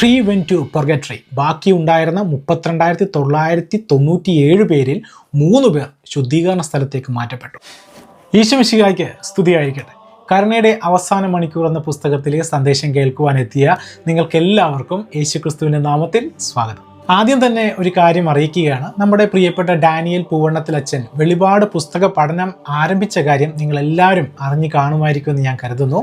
3 went to purgatory. ബാക്കി ഉണ്ടായിരുന്ന 32,997 പേരിൽ 3 പേർ ശുദ്ധീകരണ സ്ഥലത്തേക്ക് മാറ്റപ്പെട്ടു. ഈശോ മിശിഹായ്ക്ക് സ്തുതിയായിരിക്കട്ടെ. കരുണയുടെ അവസാന മണിക്കൂർ എന്ന പുസ്തകത്തിലെ സന്ദേശം കേൾക്കുവാനെത്തിയ നിങ്ങൾക്കെല്ലാവർക്കും യേശുക്രിസ്തുവിൻ്റെ നാമത്തിൽ സ്വാഗതം. ആദ്യം തന്നെ ഒരു കാര്യം അറിയിക്കുകയാണ്. നമ്മുടെ പ്രിയപ്പെട്ട ഡാനിയൽ പൂവണ്ണത്തിലച്ഛൻ വെളിപാട് പുസ്തക പഠനം ആരംഭിച്ച കാര്യം നിങ്ങളെല്ലാവരും അറിഞ്ഞു കാണുമായിരിക്കുമെന്ന് ഞാൻ കരുതുന്നു.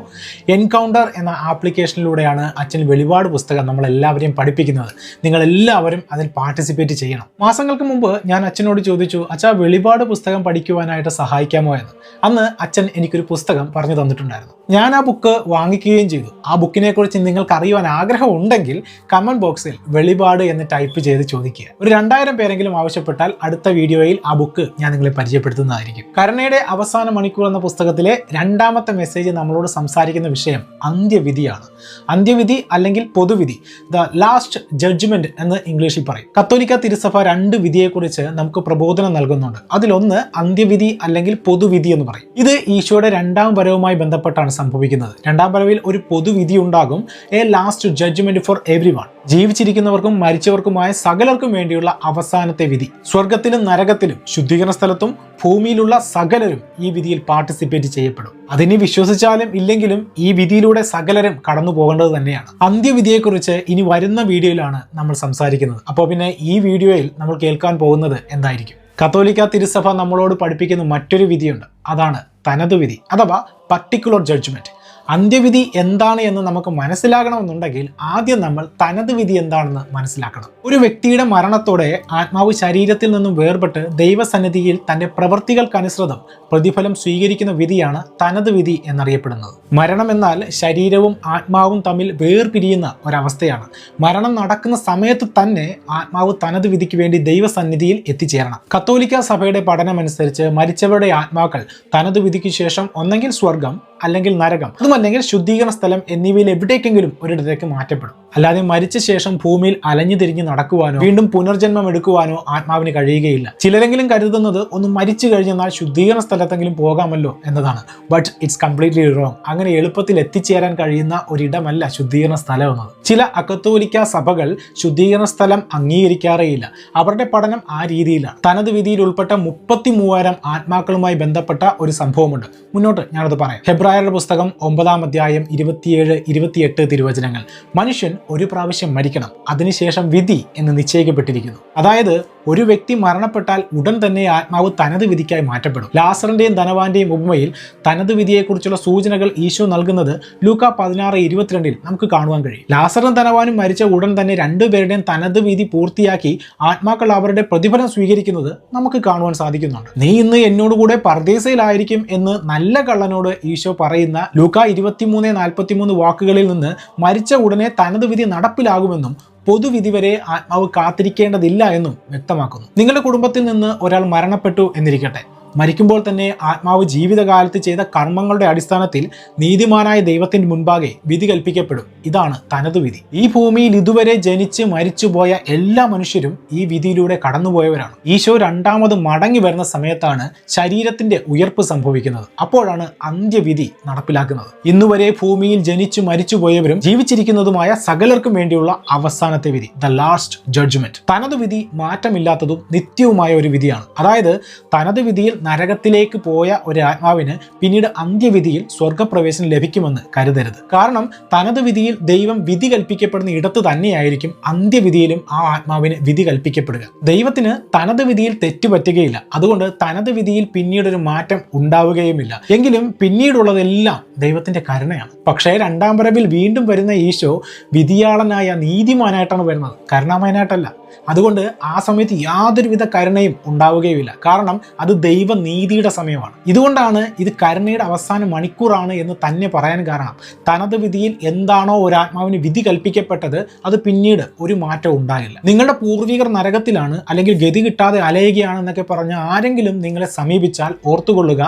എൻകൗണ്ടർ എന്ന ആപ്ലിക്കേഷനിലൂടെയാണ് അച്ഛൻ വെളിപാട് പുസ്തകം നമ്മളെല്ലാവരെയും പഠിപ്പിക്കുന്നത്. നിങ്ങളെല്ലാവരും അതിൽ പാർട്ടിസിപ്പേറ്റ് ചെയ്യണം. മാസങ്ങൾക്ക് മുമ്പ് ഞാൻ അച്ഛനോട് ചോദിച്ചു, അച്ഛാ വെളിപാട് പുസ്തകം പഠിക്കുവാനായിട്ട് സഹായിക്കാമോ എന്ന്. അന്ന് അച്ഛൻ എനിക്കൊരു പുസ്തകം പറഞ്ഞു തന്നിട്ടുണ്ടായിരുന്നു. ഞാൻ ആ ബുക്ക് വാങ്ങിക്കുകയും ചെയ്തു. ആ ബുക്കിനെ കുറിച്ച് നിങ്ങൾക്ക് അറിയുവാൻ ആഗ്രഹം ഉണ്ടെങ്കിൽ കമന്റ് ബോക്സിൽ വെളിപാട് എന്ന് ടൈപ്പ് ചെയ്ത് ചോദിക്കുക. ഒരു 2000 പേരെങ്കിലും ആവശ്യപ്പെട്ടാൽ അടുത്ത വീഡിയോയിൽ ആ ബുക്ക് ഞാൻ നിങ്ങളെ പരിചയപ്പെടുത്തുന്നതായിരിക്കും. കരുണയുടെ അവസാന മണിക്കൂർ എന്ന പുസ്തകത്തിലെ 2ാമത്തെ മെസ്സേജ് നമ്മളോട് സംസാരിക്കുന്ന വിഷയം അന്ത്യവിധിയാണ്. അന്ത്യവിധി അല്ലെങ്കിൽ പൊതുവിധി, ദ ലാസ്റ്റ് ജഡ്ജ്മെന്റ് എന്ന് ഇംഗ്ലീഷിൽ പറയും. കത്തോലിക്ക തിരുസഭ 2 വിധിയെക്കുറിച്ച് നമുക്ക് പ്രബോധനം നൽകുന്നുണ്ട്. അതിലൊന്ന് അന്ത്യവിധി അല്ലെങ്കിൽ പൊതുവിധി എന്ന് പറയും. ഇത് ഈശോയുടെ 2ാം വരവുമായി ബന്ധപ്പെട്ടാണ് സംഭവിക്കുന്നത്. 2ാം വരവിൽ ഒരു പൊതുവിധി ഉണ്ടാകും, a last judgment for everyone. ജീവിച്ചിരിക്കുന്നവർക്കും മരിച്ചവർക്കുമായ സകലർക്കും വേണ്ടിയുള്ള അവസാനത്തെ വിധി. സ്വർഗത്തിലും നരകത്തിലും ശുദ്ധീകരണ സ്ഥലത്തും ഭൂമിയിലുള്ള സകലരും ഈ വിധിയിൽ പാർട്ടിസിപ്പേറ്റ് ചെയ്യപ്പെടും. അതിനെ വിശ്വസിച്ചാലും ഇല്ലെങ്കിലും ഈ വിധിയിലൂടെ സകലരും കടന്നു പോകേണ്ടത് തന്നെയാണ്. അന്ത്യവിധിയെക്കുറിച്ച് ഇനി വരുന്ന വീഡിയോയിലാണ് നമ്മൾ സംസാരിക്കുന്നത്. അപ്പോൾ പിന്നെ ഈ വീഡിയോയിൽ നമ്മൾ കേൾക്കാൻ പോകുന്നത് എന്തായിരിക്കും? കത്തോലിക്ക തിരുസഭ നമ്മളോട് പഠിപ്പിക്കുന്ന മറ്റൊരു വിധിയുണ്ട്. അതാണ് തനതു വിധി അഥവാ പർട്ടിക്കുലർ ജഡ്ജ്മെന്റ്. അന്ത്യവിധി എന്താണ് എന്ന് നമുക്ക് മനസ്സിലാകണമെന്നുണ്ടെങ്കിൽ ആദ്യം നമ്മൾ തനത് വിധി എന്താണെന്ന് മനസ്സിലാക്കണം. ഒരു വ്യക്തിയുടെ മരണത്തോടെ ആത്മാവ് ശരീരത്തിൽ നിന്നും വേർപെട്ട് ദൈവസന്നിധിയിൽ തന്റെ പ്രവൃത്തികൾക്കനുസൃതം പ്രതിഫലം സ്വീകരിക്കുന്ന വിധിയാണ് തനത് വിധി എന്നറിയപ്പെടുന്നത്. മരണം എന്നാൽ ശരീരവും ആത്മാവും തമ്മിൽ വേർപിരിയുന്ന ഒരവസ്ഥയാണ്. മരണം നടക്കുന്ന സമയത്ത് തന്നെ ആത്മാവ് തനത് വിധിക്ക് വേണ്ടി ദൈവസന്നിധിയിൽ എത്തിച്ചേരണം. കത്തോലിക്ക സഭയുടെ പഠനമനുസരിച്ച് മരിച്ചവരുടെ ആത്മാക്കൾ തനത് വിധിക്ക് ശേഷം ഒന്നെങ്കിൽ സ്വർഗം അല്ലെങ്കിൽ നരകം, അതുമല്ലെങ്കിൽ ശുദ്ധീകരണ സ്ഥലം എന്നിവയിൽ എവിടേക്കെങ്കിലും ഒരിടത്തേക്ക് മാറ്റപ്പെടും. അല്ലാതെ മരിച്ച ശേഷം ഭൂമിയിൽ അലഞ്ഞു തിരിഞ്ഞ് നടക്കുവാനോ വീണ്ടും പുനർജന്മം എടുക്കുവാനോ ആത്മാവിന് കഴിയുകയില്ല. ചിലരെങ്കിലും കരുതുന്നത് ഒന്ന് മരിച്ചു കഴിഞ്ഞാൽ ശുദ്ധീകരണ സ്ഥലത്തെങ്കിലും പോകാമല്ലോ എന്നതാണ്. But it's completely wrong. അങ്ങനെ എളുപ്പത്തിൽ എത്തിച്ചേരാൻ കഴിയുന്ന ഒരിടമല്ല ശുദ്ധീകരണ സ്ഥലം എന്നത്. ചില അകത്തോലിക്ക സഭകൾ ശുദ്ധീകരണ സ്ഥലം അംഗീകരിക്കാറേയില്ല. അവരുടെ പഠനം ആ രീതിയിലാണ്. തനത് വിധിയിൽ ഉൾപ്പെട്ട 33,000 ആത്മാക്കളുമായി ബന്ധപ്പെട്ട ഒരു സംഭവമുണ്ട്. മുന്നോട്ട് ഞാനത് പറയാം. ഹെബ്രായരുടെ പുസ്തകം 9-ാം അധ്യായം 27-28 തിരുവചനങ്ങൾ. മനുഷ്യൻ ഒരു പ്രാവശ്യം മരിക്കണം, അതിനുശേഷം വിധി എന്ന് നിശ്ചയിക്കപ്പെട്ടിരിക്കുന്നു. അതായത് ഒരു വ്യക്തി മരണപ്പെട്ടാൽ ഉടൻ തന്നെ ആത്മാവ് തനത് വിധിക്കായി മാറ്റപ്പെടും. ലാസറിന്റെയും ധനവാന്റെയും ഉപമയിൽ തനത് വിധിയെക്കുറിച്ചുള്ള സൂചനകൾ ഈശോ നൽകുന്നത് ലൂക്ക 16:22 നമുക്ക് കാണുവാൻ കഴിയും. ലാസറും ധനവാനും മരിച്ച ഉടൻ തന്നെ 2 പേരുടെയും തനത് വിധി പൂർത്തിയാക്കി ആത്മാക്കൾ അവരുടെ പ്രതിഫലം സ്വീകരിക്കുന്നത് നമുക്ക് കാണുവാൻ സാധിക്കുന്നുണ്ട്. നീ ഇന്ന് എന്നോടുകൂടെ പർദീസയിലായിരിക്കും എന്ന് നല്ല കള്ളനോട് ഈശോ പറയുന്ന ലൂക്ക 23:43 വാക്കുകളിൽ നിന്ന് മരിച്ച ഉടനെ തനത് വിധി നടപ്പിലാകുമെന്നും പൊതുവിധി വരെ ആത്മാവ് കാത്തിരിക്കേണ്ടതില്ല എന്നും വ്യക്തമാക്കുന്നു. നിങ്ങളുടെ കുടുംബത്തിൽ നിന്ന് ഒരാൾ മരണപ്പെട്ടു എന്നിരിക്കട്ടെ. മരിക്കുമ്പോൾ തന്നെ ആത്മാവ് ജീവിതകാലത്ത് ചെയ്ത കർമ്മങ്ങളുടെ അടിസ്ഥാനത്തിൽ നീതിമാനായ ദൈവത്തിന്റെ മുൻപാകെ വിധി കൽപ്പിക്കപ്പെടും. ഇതാണ് തനത് വിധി. ഈ ഭൂമിയിൽ ഇതുവരെ ജനിച്ച് മരിച്ചുപോയ എല്ലാ മനുഷ്യരും ഈ വിധിയിലൂടെ കടന്നുപോയവരാണ്. ഈശോ 2ാമത് മടങ്ങി വരുന്ന സമയത്താണ് ശരീരത്തിന്റെ ഉയർപ്പ് സംഭവിക്കുന്നത്. അപ്പോഴാണ് അന്ത്യവിധി നടപ്പിലാക്കുന്നത്. ഇന്നുവരെ ഭൂമിയിൽ ജനിച്ചു മരിച്ചുപോയവരും ജീവിച്ചിരിക്കുന്നതുമായ സകലർക്കും വേണ്ടിയുള്ള അവസാനത്തെ വിധി, ദ ലാസ്റ്റ് ജഡ്ജ്മെന്റ്. തനത് വിധി മാറ്റമില്ലാത്തതും നിത്യവുമായ ഒരു വിധിയാണ്. അതായത് തനത് വിധിയിൽ നരകത്തിലേക്ക് പോയ ഒരു ആത്മാവിന് പിന്നീട് അന്ത്യവിധിയിൽ സ്വർഗപ്രവേശനം ലഭിക്കുമെന്ന് കരുതരുത്. കാരണം തനത് വിധിയിൽ ദൈവം വിധി കൽപ്പിക്കപ്പെടുന്ന ഇടത്ത് തന്നെയായിരിക്കും അന്ത്യവിധിയിലും ആ ആത്മാവിന് വിധി കൽപ്പിക്കപ്പെടുക. ദൈവത്തിന് തനത് വിധിയിൽ തെറ്റുപറ്റുകയില്ല. അതുകൊണ്ട് തനത് വിധിയിൽ പിന്നീടൊരു മാറ്റം ഉണ്ടാവുകയുമില്ല. എങ്കിലും പിന്നീടുള്ളതെല്ലാം ദൈവത്തിന്റെ കരുണയാണ്. പക്ഷേ 2ാം വരവിൽ വീണ്ടും വരുന്ന ഈശോ വിധിയാളനായ നീതിമാനായിട്ടാണ് വരുന്നത്, കരുണാമയനായിട്ടല്ല. അതുകൊണ്ട് ആ സമയത്ത് യാതൊരുവിധ കരുണയും ഉണ്ടാവുകയുമില്ല. കാരണം അത് ദൈവനീതിയുടെ സമയമാണ്. ഇതുകൊണ്ടാണ് ഇത് കരുണയുടെ അവസാന മണിക്കൂറാണ് എന്ന് തന്നെ പറയാൻ കാരണം. തനത് വിധിയിൽ എന്താണോ ഒരാത്മാവിന് വിധി കൽപ്പിക്കപ്പെട്ടത് അത് പിന്നീട് ഒരു മാറ്റം ഉണ്ടാകില്ല. നിങ്ങളുടെ പൂർവികർ നരകത്തിലാണ് അല്ലെങ്കിൽ ഗതി കിട്ടാതെ അലയുകയാണെന്നൊക്കെ പറഞ്ഞ് ആരെങ്കിലും നിങ്ങളെ സമീപിച്ചാൽ ഓർത്തുകൊള്ളുക,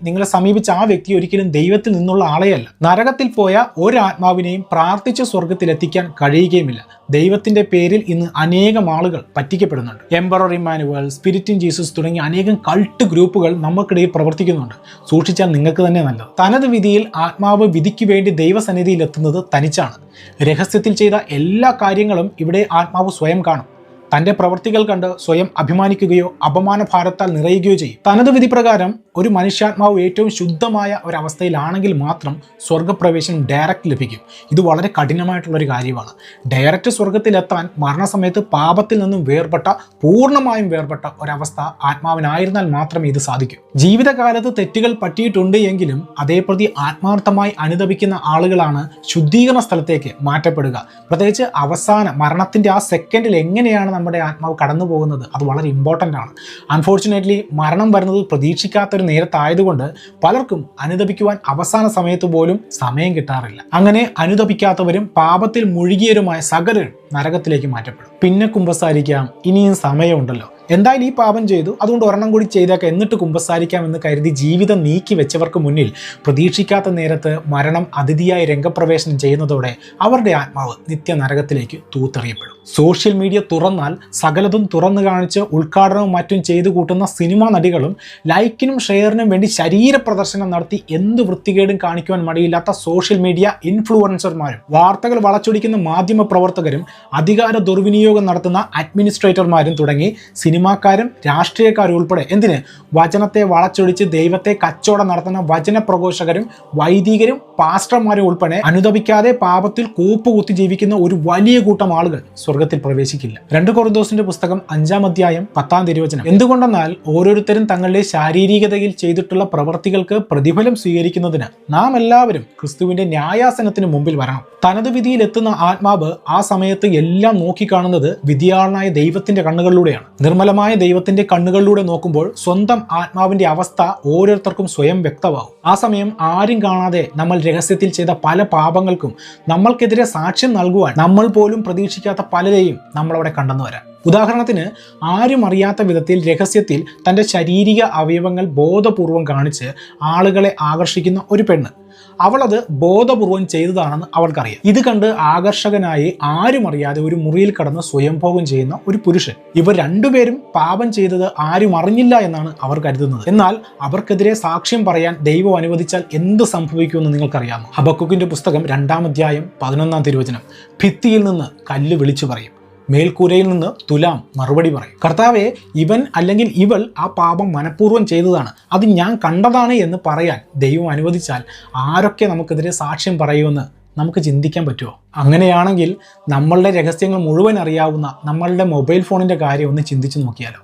നിങ്ങളെ സമീപിച്ച ആ വ്യക്തി ഒരിക്കലും ദൈവത്തിൽ നിന്നുള്ള ആളെയല്ല. നരകത്തിൽ പോയ ഒരാത്മാവിനെയും പ്രാർത്ഥിച്ച് സ്വർഗത്തിലെത്തിക്കാൻ കഴിയുകയുമില്ല. ദൈവത്തിന്റെ പേരിൽ ഇന്ന് അനേകം ആളുകൾ പറ്റിക്കപ്പെടുന്നുണ്ട്. Emperor Emmanuel, spirit in Jesus തുടങ്ങിയ അനേകം കൾട്ട് ഗ്രൂപ്പുകൾ നമുക്കിടയിൽ പ്രവർത്തിക്കുന്നുണ്ട്. സൂക്ഷിച്ചാൽ നിങ്ങൾക്ക് തന്നെ നല്ലത്. തനത് വിധിയിൽ ആത്മാവ് വിധിക്ക് വേണ്ടി ദൈവസന്നിധിയിൽ എത്തുന്നത് തനിച്ചാണ്. രഹസ്യത്തിൽ ചെയ്ത എല്ലാ കാര്യങ്ങളും ഇവിടെ ആത്മാവ് സ്വയം കാണും. തൻ്റെ പ്രവൃത്തികൾ കണ്ട് സ്വയം അഭിമാനിക്കുകയോ അപമാനഭാരത്താൽ നിറയുകയോ ചെയ്യും. തനത് വിധി പ്രകാരം ഒരു മനുഷ്യാത്മാവ് ഏറ്റവും ശുദ്ധമായ ഒരവസ്ഥയിലാണെങ്കിൽ മാത്രം സ്വർഗപ്രവേശനം ഡയറക്റ്റ് ലഭിക്കും. ഇത് വളരെ കഠിനമായിട്ടുള്ളൊരു കാര്യമാണ്. ഡയറക്റ്റ് സ്വർഗത്തിലെത്താൻ മരണസമയത്ത് പാപത്തിൽ നിന്നും പൂർണ്ണമായും വേർപെട്ട ഒരവസ്ഥ ആത്മാവിനായിരുന്നാൽ മാത്രമേ ഇത് സാധിക്കൂ. ജീവിതകാലത്ത് തെറ്റുകൾ പറ്റിയിട്ടുണ്ട് എങ്കിലും അതേപ്രതി ആത്മാർത്ഥമായി അനുതപിക്കുന്ന ആളുകളാണ് ശുദ്ധീകരണ സ്ഥലത്തേക്ക് മാറ്റപ്പെടുക. പ്രത്യേകിച്ച് അവസാന മരണത്തിൻ്റെ ആ സെക്കൻഡിൽ എങ്ങനെയാണ് നമ്മുടെ ആത്മാവ് കടന്നു പോകുന്നത്, അത് വളരെ ഇമ്പോർട്ടൻ്റ് ആണ്. അൺഫോർച്ചുനേറ്റ്ലി മരണം വരുന്നത് പ്രതീക്ഷിക്കാത്തൊരു നേരത്തായതുകൊണ്ട് പലർക്കും അനുതപിക്കുവാൻ അവസാന സമയത്ത് പോലും സമയം കിട്ടാറില്ല. അങ്ങനെ അനുതപിക്കാത്തവരും പാപത്തിൽ മുഴുകിയവരുമായ സകലരും നരകത്തിലേക്ക് മാറ്റപ്പെടും. പിന്നെ കുമ്പസാരിക്കാം, ഇനിയും സമയമുണ്ടല്ലോ, എന്തായാലും ഈ പാപം ചെയ്തു, അതുകൊണ്ട് ഒരെണ്ണം കൂടി ചെയ്തേക്കാം, എന്നിട്ട് കുമ്പസാരിക്കാം എന്ന് കരുതി ജീവിതം നീക്കി വെച്ചവർക്ക് മുന്നിൽ പ്രതീക്ഷിക്കാത്ത നേരത്ത് മരണം അതിഥിയായി രംഗപ്രവേശനം ചെയ്യുന്നതോടെ അവരുടെ ആത്മാവ് നിത്യ നരകത്തിലേക്ക് തൂത്തെറിയപ്പെടും. സോഷ്യൽ മീഡിയ തുറന്നാൽ സകലതും തുറന്നു കാണിച്ച് ഉദ്ഘാടനവും മറ്റും ചെയ്തു കൂട്ടുന്ന സിനിമാ നടികളും ലൈക്കിനും ഷെയറിനും വേണ്ടി ശരീര പ്രദർശനം നടത്തി എന്ത് വൃത്തികേടും കാണിക്കുവാൻ മടിയില്ലാത്ത സോഷ്യൽ മീഡിയ ഇൻഫ്ലുവൻസർമാരും വാർത്തകൾ വളച്ചൊടിക്കുന്ന മാധ്യമ പ്രവർത്തകരും അധികാര ദുർവിനിയോഗം നടത്തുന്ന അഡ്മിനിസ്ട്രേറ്റർമാരും തുടങ്ങി സിനിമാക്കാരും രാഷ്ട്രീയക്കാരും ഉൾപ്പെടെ എന്തിന് വചനത്തെ വളച്ചൊടിച്ച് ദൈവത്തെ കച്ചവടം നടത്തുന്ന വചന പ്രഘോഷകരും വൈദികരും പാസ്റ്റർമാരും ഉൾപ്പെടെ അനുതപിക്കാതെ പാപത്തിൽ കൂപ്പുകുത്തി ജീവിക്കുന്ന ഒരു വലിയ കൂട്ടം ആളുകൾ സ്വർഗത്തിൽ പ്രവേശിക്കില്ല. 2 കൊറിന്തോസിന്റെ പുസ്തകം 5-ാം അധ്യായം 10-ാം തിരുവചനം. എന്തുകൊണ്ടെന്നാൽ ഓരോരുത്തരും തങ്ങളുടെ ശാരീരികതയിൽ ചെയ്തിട്ടുള്ള പ്രവൃത്തികൾക്ക് പ്രതിഫലം സ്വീകരിക്കുന്നതിന് നാം എല്ലാവരും ക്രിസ്തുവിന്റെ ന്യായാസനത്തിന് മുമ്പിൽ വരണം. തനത് വിധിയിൽ എത്തുന്ന ആത്മാവ് ആ സമയത്ത് എല്ലാം നോക്കിക്കാണുന്നത് വിധിയാളനായ ദൈവത്തിന്റെ കണ്ണുകളിലൂടെയാണ്. നിർമ്മലമായ ദൈവത്തിന്റെ കണ്ണുകളിലൂടെ നോക്കുമ്പോൾ സ്വന്തം ആത്മാവിന്റെ അവസ്ഥ ഓരോരുത്തർക്കും സ്വയം വ്യക്തമാവും. ആ സമയം ആരും കാണാതെ നമ്മൾ രഹസ്യത്തിൽ ചെയ്ത പല പാപങ്ങൾക്കും നമ്മൾക്കെതിരെ സാക്ഷ്യം നൽകുവാൻ നമ്മൾ പോലും പ്രതീക്ഷിക്കാത്ത പലരെയും നമ്മളവിടെ കണ്ടെന്നു വരാം. ഉദാഹരണത്തിന്, ആരും അറിയാത്ത വിധത്തിൽ രഹസ്യത്തിൽ തൻ്റെ ശാരീരിക അവയവങ്ങൾ ബോധപൂർവം കാണിച്ച് ആളുകളെ ആകർഷിക്കുന്ന ഒരു പെണ്ണ്. അവളത് ബോധപൂർവം ചെയ്തതാണെന്ന് അവൾക്കറിയാം. ഇത് കണ്ട് ആകർഷകനായി ആരും അറിയാതെ ഒരു മുറിയിൽ കടന്ന് സ്വയംഭോഗം ചെയ്യുന്ന ഒരു പുരുഷൻ. ഇവർ രണ്ടുപേരും പാപം ചെയ്തത് ആരും അറിഞ്ഞില്ല എന്നാണ് അവർ കരുതുന്നത്. എന്നാൽ അവർക്കെതിരെ സാക്ഷ്യം പറയാൻ ദൈവം അനുവദിച്ചാൽ എന്ത് സംഭവിക്കുമെന്ന് നിങ്ങൾക്കറിയാമോ? ഹബക്കൂക്കിന്റെ പുസ്തകം 2-ാം അധ്യായം 11-ാം തിരുവചനം. ഭിത്തിയിൽ നിന്ന് കല്ല് വിളിച്ചു പറയും, മേൽക്കൂരയിൽ നിന്ന് തുലാം മറുപടി പറയും. കർത്താവെ, ഇവൻ അല്ലെങ്കിൽ ഇവൾ ആ പാപം മനഃപൂർവ്വം ചെയ്തതാണ്, അത് ഞാൻ കണ്ടതാണ് എന്ന് പറയാൻ ദൈവം അനുവദിച്ചാൽ ആരൊക്കെ നമുക്കെതിരെ സാക്ഷ്യം പറയുമെന്ന് നമുക്ക് ചിന്തിക്കാൻ പറ്റുമോ? അങ്ങനെയാണെങ്കിൽ നമ്മളുടെ രഹസ്യങ്ങൾ മുഴുവൻ അറിയാവുന്ന നമ്മളുടെ മൊബൈൽ ഫോണിന്റെ കാര്യം ഒന്ന് ചിന്തിച്ചു നോക്കിയാലോ.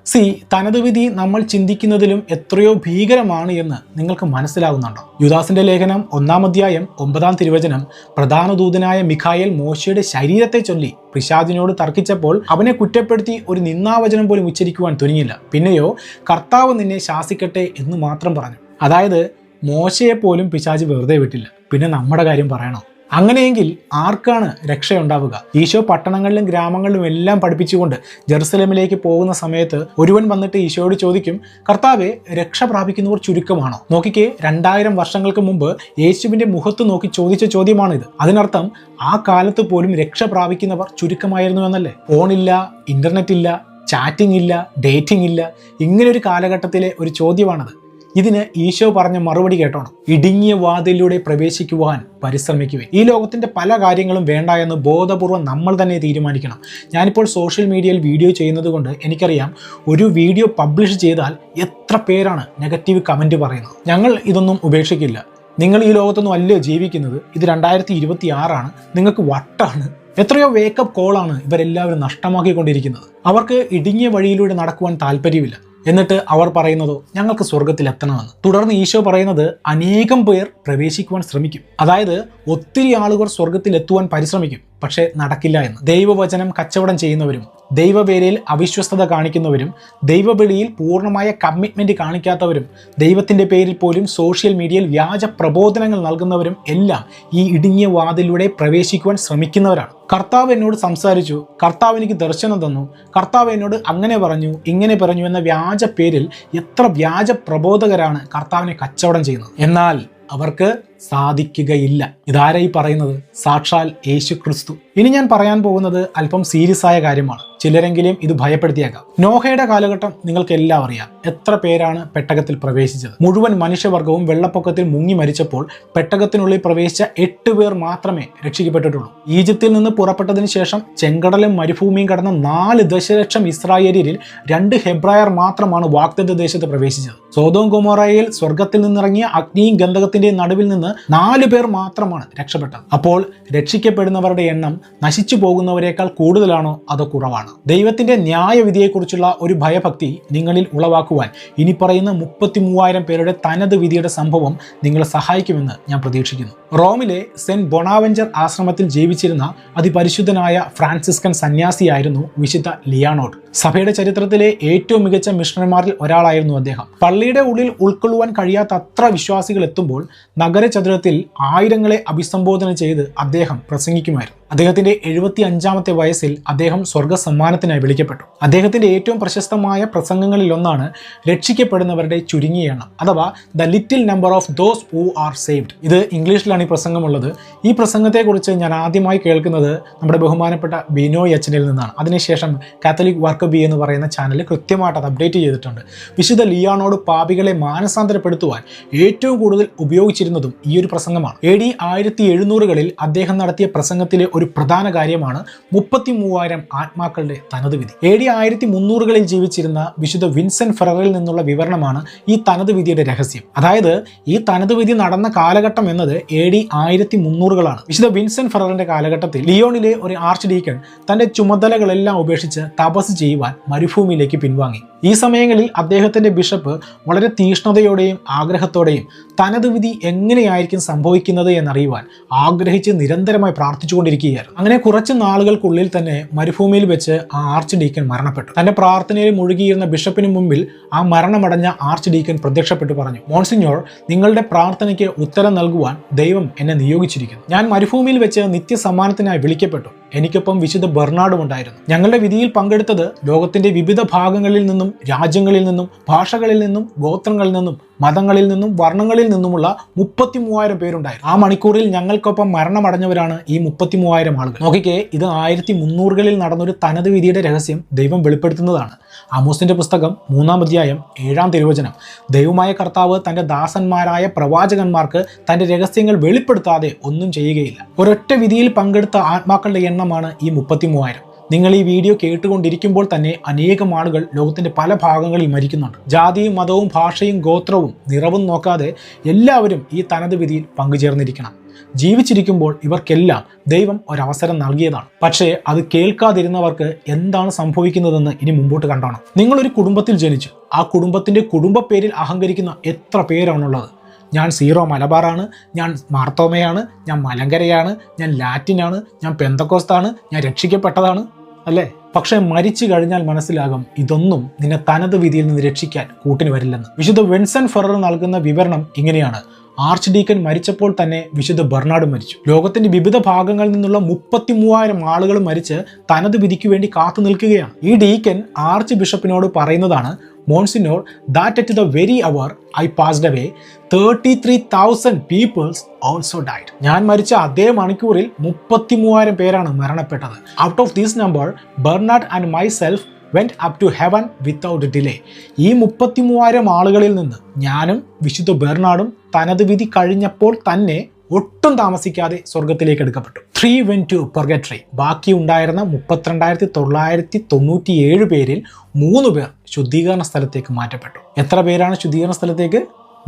തനത് വിധി നമ്മൾ ചിന്തിക്കുന്നതിലും എത്രയോ ഭീകരമാണ് എന്ന് നിങ്ങൾക്ക് മനസ്സിലാകുന്നുണ്ടോ? യൂദാസിന്റെ ലേഖനം 1-ാം അധ്യായം 9-ാം തിരുവചനം. പ്രധാന ദൂതനായ മിഖായേൽ മോശയുടെ ശരീരത്തെ ചൊല്ലി പിശാചിനോട് തർക്കിച്ചപ്പോൾ അവനെ കുറ്റപ്പെടുത്തി ഒരു നിന്ദാവചനം പോലും ഉച്ചരിക്കുവാൻ തുനിഞ്ഞില്ല. പിന്നെയോ കർത്താവ് നിന്നെ ശാസിക്കട്ടെ എന്ന് മാത്രം പറഞ്ഞു. അതായത് മോശയെ പോലും പിശാച് വെറുതെ വിട്ടില്ല. പിന്നെ നമ്മുടെ കാര്യം പറയണോ? അങ്ങനെയെങ്കിൽ ആർക്കാണ് രക്ഷയുണ്ടാവുക? ഈശോ പട്ടണങ്ങളിലും ഗ്രാമങ്ങളിലും എല്ലാം പഠിപ്പിച്ചുകൊണ്ട് ജെറുസലേമിലേക്ക് പോകുന്ന സമയത്ത് ഒരുവൻ വന്നിട്ട് ഈശോയോട് ചോദിക്കും, കർത്താവെ, രക്ഷ പ്രാപിക്കുന്നവർ ചുരുക്കമാണോ? നോക്കിക്കേ, 2000 വർഷങ്ങൾക്ക് മുമ്പ് യേശുവിന്റെ മുഖത്ത് നോക്കി ചോദിച്ച ചോദ്യമാണിത്. അതിനർത്ഥം ആ കാലത്ത് പോലും രക്ഷ പ്രാപിക്കുന്നവർ ചുരുക്കമായിരുന്നു എന്നല്ലേ? ഫോണില്ല, ഇന്റർനെറ്റ് ഇല്ല, ചാറ്റിംഗ് ഇല്ല, ഡേറ്റിംഗ് ഇല്ല. ഇങ്ങനൊരു കാലഘട്ടത്തിലെ ഒരു ചോദ്യമാണത്. ഇതിന് ഈശോ പറഞ്ഞ മറുപടി കേട്ടോണം. ഇടുങ്ങിയ വാതിലൂടെ പ്രവേശിക്കുവാൻ പരിശ്രമിക്കുവിൻ. ഈ ലോകത്തിന്റെ പല കാര്യങ്ങളും വേണ്ട എന്ന് ബോധപൂർവം നമ്മൾ തന്നെ തീരുമാനിക്കണം. ഞാനിപ്പോൾ സോഷ്യൽ മീഡിയയിൽ വീഡിയോ ചെയ്യുന്നത് കൊണ്ട് എനിക്കറിയാം, ഒരു വീഡിയോ പബ്ലിഷ് ചെയ്താൽ എത്ര പേരാണ് നെഗറ്റീവ് കമന്റ് പറയുന്നത്. ഞങ്ങൾ ഇതൊന്നും ഉപേക്ഷിക്കില്ല. നിങ്ങൾ ഈ ലോകത്തൊന്നും അല്ലേ ജീവിക്കുന്നത്? ഇത് 2026 നിങ്ങൾക്ക് വട്ടാണ്. എത്രയോ വേക്കപ്പ് കോളാണ് ഇവരെല്ലാവരും നഷ്ടമാക്കിക്കൊണ്ടിരിക്കുന്നത്. അവർക്ക് ഇടുങ്ങിയ വഴിയിലൂടെ നടക്കുവാൻ താല്പര്യമില്ല. എന്നിട്ട് അവർ പറയുന്നതോ ഞങ്ങൾക്ക് സ്വർഗത്തിൽ എത്തണമെന്ന്. തുടർന്ന് ഈശോ പറയുന്നത് അനേകം പേർ പ്രവേശിക്കുവാൻ ശ്രമിക്കും. അതായത് ഒത്തിരി ആളുകൾ സ്വർഗത്തിൽ എത്തുവാൻ പരിശ്രമിക്കും, പക്ഷേ നടക്കില്ല എന്ന്. ദൈവവചനം കച്ചവടം ചെയ്യുന്നവരും ദൈവവേലയിൽ അവിശ്വസ്തത കാണിക്കുന്നവരും ദൈവബലിയിൽ പൂർണ്ണമായ കമ്മിറ്റ്മെന്റ് കാണിക്കാത്തവരും ദൈവത്തിന്റെ പേരിൽ പോലും സോഷ്യൽ മീഡിയയിൽ വ്യാജ പ്രബോധനങ്ങൾ നൽകുന്നവരും എല്ലാം ഈ ഇടുങ്ങിയ വാതിലൂടെ പ്രവേശിക്കുവാൻ ശ്രമിക്കുന്നവരാണ്. കർത്താവ് എന്നോട് സംസാരിച്ചു, കർത്താവ് എനിക്ക് ദർശനം തന്നു, കർത്താവ് എന്നോട് അങ്ങനെ പറഞ്ഞു ഇങ്ങനെ പറഞ്ഞു എന്ന വ്യാജ പേരിൽ എത്ര വ്യാജ പ്രബോധകരാണ് കർത്താവിനെ കച്ചവടം ചെയ്യുന്നത്. എന്നാൽ അവർക്ക് സാധിക്കുകയില്ല. ഇതാരായി പറയുന്നത്? സാക്ഷാൽ യേശു ക്രിസ്തു. ഇനി ഞാൻ പറയാൻ പോകുന്നത് അല്പം സീരിയസ് ആയ കാര്യമാണ്. ചിലരെങ്കിലും ഇത് ഭയപ്പെടുത്തിയേക്കാം. നോഹയുടെ കാലഘട്ടം നിങ്ങൾക്ക് എല്ലാം അറിയാം. എത്ര പേരാണ് പെട്ടകത്തിൽ പ്രവേശിച്ചത്? മുഴുവൻ മനുഷ്യവർഗവും വെള്ളപ്പൊക്കത്തിൽ മുങ്ങി മരിച്ചപ്പോൾ പെട്ടകത്തിനുള്ളിൽ പ്രവേശിച്ച 8 പേർ മാത്രമേ രക്ഷിക്കപ്പെട്ടിട്ടുള്ളൂ. ഈജിപ്തിൽ നിന്ന് പുറപ്പെട്ടതിന് ശേഷം ചെങ്കടലും മരുഭൂമിയും കടന്ന 4 ദശലക്ഷം ഇസ്രായേലിൽ 2 ഹെബ്രായർ മാത്രമാണ് വാഗ്ദത്ത ദേശത്ത് പ്രവേശിച്ചത്. സോദോം ഗൊമോറയിൽ സ്വർഗത്തിൽ നിന്നിറങ്ങിയ അഗ്നിയും ഗന്ധകത്തിന്റെ നടുവിൽ നിന്ന് 4 പേർ മാത്രമാണ് രക്ഷപ്പെട്ടത്. അപ്പോൾ രക്ഷിക്കപ്പെടുന്നവരുടെ എണ്ണം നശിച്ചു പോകുന്നവരെക്കാൾ കൂടുതലാണോ അതോ കുറവാണ്? ദൈവത്തിന്റെ ന്യായവിധിയെക്കുറിച്ചുള്ള ഒരു ഭയഭക്തി നിങ്ങളിൽ ഉളവാക്കുവാൻ ഇനി പറയുന്ന 33,000 പേരുടെ തനത് വിധിയുടെ സംഭവം നിങ്ങളെ സഹായിക്കുമെന്ന് ഞാൻ പ്രതീക്ഷിക്കുന്നു. റോമിലെ സെന്റ് ബൊണാവെഞ്ചർ ആശ്രമത്തിൽ ജീവിച്ചിരുന്ന അതിപരിശുദ്ധനായ ഫ്രാൻസിസ്കൻ സന്യാസിയായിരുന്നു വിശുദ്ധ ലിയാനോഡ്. സഭയുടെ ചരിത്രത്തിലെ ഏറ്റവും മികച്ച മിഷണറിമാരിൽ ഒരാളായിരുന്നു അദ്ദേഹം. പള്ളിയുടെ ഉള്ളിൽ ഉൾക്കൊള്ളുവാൻ കഴിയാത്ത അത്ര വിശ്വാസികൾ എത്തുമ്പോൾ നഗരചതുരത്തിൽ ആയിരങ്ങളെ അഭിസംബോധന ചെയ്ത് അദ്ദേഹം പ്രസംഗിക്കുമായിരുന്നു. അദ്ദേഹത്തിന്റെ 75ാമത്തെ വയസ്സിൽ അദ്ദേഹം സ്വർഗ സമ്മാനത്തിനായി വിളിക്കപ്പെട്ടു. അദ്ദേഹത്തിന്റെ ഏറ്റവും പ്രശസ്തമായ പ്രസംഗങ്ങളിൽ ഒന്നാണ് രക്ഷിക്കപ്പെടുന്നവരുടെ ചുരുങ്ങിയ എണ്ണം, അഥവാ the little number of those who are saved. ഇത് ഇംഗ്ലീഷിലാണ് ഈ പ്രസംഗമുള്ളത്. ഈ പ്രസംഗത്തെക്കുറിച്ച് ഞാൻ ആദ്യമായി കേൾക്കുന്നത് നമ്മുടെ ബഹുമാനപ്പെട്ട ബിനോയ് അച്ഛനിൽ നിന്നാണ്. അതിനുശേഷം കാത്തലിക് വർക്ക് ബി എന്ന് പറയുന്ന ചാനൽ കൃത്യമായിട്ട് അത് അപ്ഡേറ്റ് ചെയ്തിട്ടുണ്ട്. വിശുദ്ധ ലിയാനോട് പാപികളെ മാനസാന്തരപ്പെടുത്തുവാൻ ഏറ്റവും കൂടുതൽ ഉപയോഗിച്ചിരുന്നതും ഈ ഒരു പ്രസംഗമാണ്. AD 1700കളിൽ അദ്ദേഹം നടത്തിയ പ്രസംഗത്തിലെ ഒരു പ്രധാന കാര്യമാണ് 33,000 ആത്മാക്കളുടെ തനത് വിധി. AD 1300കളിൽ ജീവിച്ചിരുന്ന വിശുദ്ധ വിൻസെന്റ് ഫെററിൽ നിന്നുള്ള വിവരണമാണ് ഈ തനത് വിധിയുടെ രഹസ്യം. അതായത് ഈ തനത് വിധി നടന്ന കാലഘട്ടം എന്നത് AD 1300കളാണ്. വിശുദ്ധ വിൻസെന്റ് ഫെററിന്റെ കാലഘട്ടത്തിൽ ലിയോണിലെ ഒരു ആർച്ച് ഡീക്കൺ തന്റെ ചുമതലകളെല്ലാം ഉപേക്ഷിച്ച് തപസ് ചെയ്യുവാൻ മരുഭൂമിയിലേക്ക് പിൻവാങ്ങി. ഈ സമയങ്ങളിൽ അദ്ദേഹത്തിന്റെ ബിഷപ്പ് വളരെ തീഷ്ണതയോടെയും ആഗ്രഹത്തോടെയും തനത് വിധി എങ്ങനെയായിരിക്കും സംഭവിക്കുന്നത് എന്നറിയുവാൻ ആഗ്രഹിച്ച് നിരന്തരമായി പ്രാർത്ഥിച്ചുകൊണ്ടിരിക്കുകയായിരുന്നു. അങ്ങനെ കുറച്ച് നാളുകൾക്കുള്ളിൽ തന്നെ മരുഭൂമിയിൽ വെച്ച് ആ ആർച്ച് ഡീക്കൻ മരണപ്പെട്ടു. തന്റെ പ്രാർത്ഥനയിൽ മുഴുകിയിരുന്ന ബിഷപ്പിന് മുമ്പിൽ ആ മരണമടഞ്ഞ ആർച്ച് ഡീക്കൻ പ്രത്യക്ഷപ്പെട്ടു പറഞ്ഞു, മോൺസിഞ്ഞോർ, നിങ്ങളുടെ പ്രാർത്ഥനയ്ക്ക് ഉത്തരം നൽകുവാൻ ദൈവം എന്നെ നിയോഗിച്ചിരിക്കുന്നു. ഞാൻ മരുഭൂമിയിൽ വെച്ച് നിത്യസമ്മാനത്തിനായി വിളിക്കപ്പെട്ടു. എനിക്കൊപ്പം വിശുദ്ധ ബെർണാഡും ഉണ്ടായിരുന്നു. ഞങ്ങളുടെ വിധിയിൽ പങ്കെടുത്തത് ലോകത്തിന്റെ വിവിധ ഭാഗങ്ങളിൽ നിന്നും, രാജ്യങ്ങളിൽ നിന്നും, ഭാഷകളിൽ നിന്നും, ഗോത്രങ്ങളിൽ നിന്നും, മതങ്ങളിൽ നിന്നും, വർണ്ണങ്ങളിൽ നിന്നുമുള്ള 33,000 പേരുണ്ടായിരുന്നു. ആ മണിക്കൂറിൽ ഞങ്ങൾക്കൊപ്പം മരണമടഞ്ഞവരാണ് ഈ 33,000 ആളുകൾ. നോക്കിക്കേ, ഇത് 1300കളിൽ നടന്നൊരു തനത് വിധിയുടെ രഹസ്യം ദൈവം വെളിപ്പെടുത്തുന്നതാണ്. ആമോസിന്റെ പുസ്തകം 3-ാം അധ്യായം 7-ാം തിരുവചനം, ദൈവമായ കർത്താവ് തന്റെ ദാസന്മാരായ പ്രവാചകന്മാർക്ക് തന്റെ രഹസ്യങ്ങൾ വെളിപ്പെടുത്താതെ ഒന്നും ചെയ്യുകയില്ല. ഒരൊറ്റ വിധിയിൽ പങ്കെടുത്ത ആത്മാക്കളുടെ എണ്ണമാണ് ഈ 33,000. നിങ്ങൾ ഈ വീഡിയോ കേട്ടുകൊണ്ടിരിക്കുമ്പോൾ തന്നെ അനേകം ആളുകൾ ലോകത്തിന്റെ പല ഭാഗങ്ങളിൽ മരിക്കുന്നുണ്ട്. ജാതിയും മതവും ഭാഷയും ഗോത്രവും നിറവും നോക്കാതെ എല്ലാവരും ഈ തനത് വിധിയിൽ പങ്കുചേർന്നിരിക്കണം. ജീവിച്ചിരിക്കുമ്പോൾ ഇവർക്കെല്ലാം ദൈവം ഒരവസരം നൽകിയതാണ്. പക്ഷേ അത് കേൾക്കാതിരുന്നവർക്ക് എന്താണ് സംഭവിക്കുന്നതെന്ന് ഇനി മുമ്പോട്ട് കണ്ടോണം. നിങ്ങളൊരു കുടുംബത്തിൽ ജനിച്ചു. ആ കുടുംബത്തിന്റെ കുടുംബ പേരിൽ അഹങ്കരിക്കുന്ന എത്ര പേരാണുള്ളത്? ഞാൻ സീറോ മലബാറാണ്, ഞാൻ മാർത്തോമയാണ്, ഞാൻ മലങ്കരയാണ്, ഞാൻ ലാറ്റിനാണ്, ഞാൻ പെന്തക്കോസ്താണ്, ഞാൻ രക്ഷിക്കപ്പെട്ടതാണ്, അല്ലേ? പക്ഷെ മരിച്ചു കഴിഞ്ഞാൽ മനസ്സിലാകും ഇതൊന്നും നിന്നെ തനത് വിധിയിൽ നിന്ന് രക്ഷിക്കാൻ കൂട്ടിന് വരില്ലെന്ന്. വിശുദ്ധ വിൻസെന്റ് ഫെറർ നൽകുന്ന വിവരണം ഇങ്ങനെയാണ്. ആർച്ച് ഡീക്കൻ മരിച്ചപ്പോൾ തന്നെ വിശുദ്ധ ബെർണാഡ് മരിച്ചു. ലോകത്തിന്റെ വിവിധ ഭാഗങ്ങളിൽ നിന്നുള്ള 33,000 ആളുകൾ മരിച്ച് തനത് വിധിക്ക് വേണ്ടി കാത്തു നിൽക്കുകയാണ്. ഈ ഡീക്കൻ ആർച്ച് ബിഷപ്പിനോട് പറയുന്നതാണ്, monsignor, that at the very hour I passed away 33,000 people also died. ഞാൻ മരിച്ച അതേ മണിക്കൂറിൽ 33,000 പേരാണ് മരണപ്പെട്ടത്. Out of this number Bernard and myself went up to heaven without delay. ഈ 33,000 ആളുകളിൽ നിന്ന് ഞാനും വിശുദ്ധ ബെർണാഡും തനത് വിധി കഴിഞ്ഞപ്പോൾ തന്നെ ഒട്ടും താമസിക്കാതെ സ്വർഗത്തിലേക്ക് എടുക്കപ്പെട്ടു. 3 went to purgatory. ബാക്കി ഉണ്ടായിരുന്ന 32,997 പേരിൽ 3 പേർ ശുദ്ധീകരണ സ്ഥലത്തേക്ക് മാറ്റപ്പെട്ടു. എത്ര പേരാണ് ശുദ്ധീകരണ സ്ഥലത്തേക്ക്?